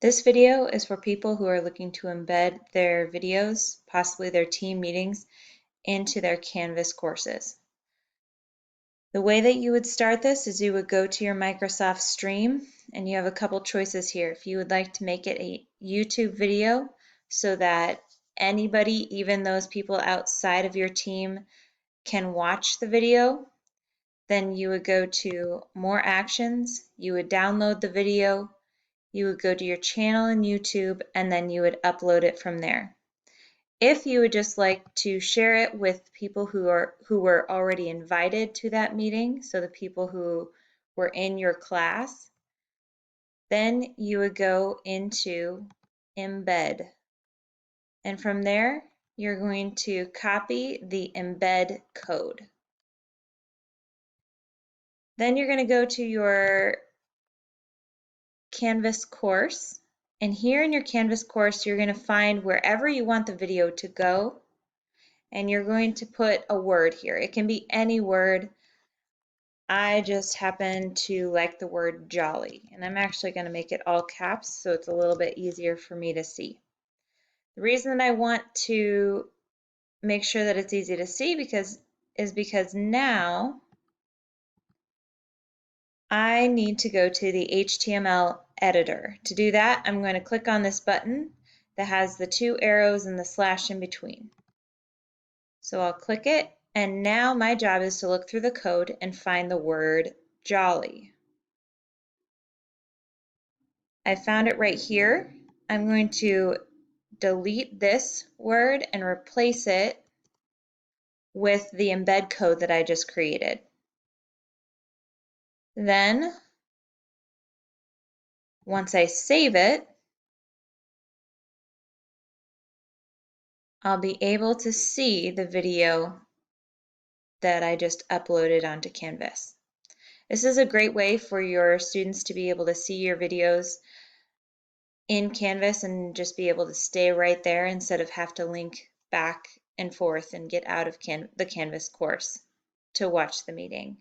This video is for people who are looking to embed their videos, possibly their team meetings, into their Canvas courses. The way that you would start this is you would go to your Microsoft Stream, and you have a couple choices here. If you would like to make it a YouTube video so that anybody, even those people outside of your team, can watch the video, then you would go to More Actions, you would download the video, you would go to your channel in YouTube, and then you would upload it from there. If you would just like to share it with people who were already invited to that meeting, so the people who were in your class, then you would go into Embed. And from there, you're going to copy the embed code. Then you're going to go to your Canvas course. And here in your Canvas course, you're going to find wherever you want the video to go. And you're going to put a word here. It can be any word. I just happen to like the word jolly. And I'm actually going to make it all caps so it's a little bit easier for me to see. The reason that I want to make sure that it's easy to see is because now I need to go to the HTML editor. To do that, I'm going to click on this button that has the two arrows and the slash in between. So I'll click it, and now my job is to look through the code and find the word jolly. I found it right here. I'm going to delete this word and replace it with the embed code that I just created. Then, once I save it, I'll be able to see the video that I just uploaded onto Canvas. This is a great way for your students to be able to see your videos in Canvas and just be able to stay right there instead of have to link back and forth and get out of the Canvas course to watch the meeting.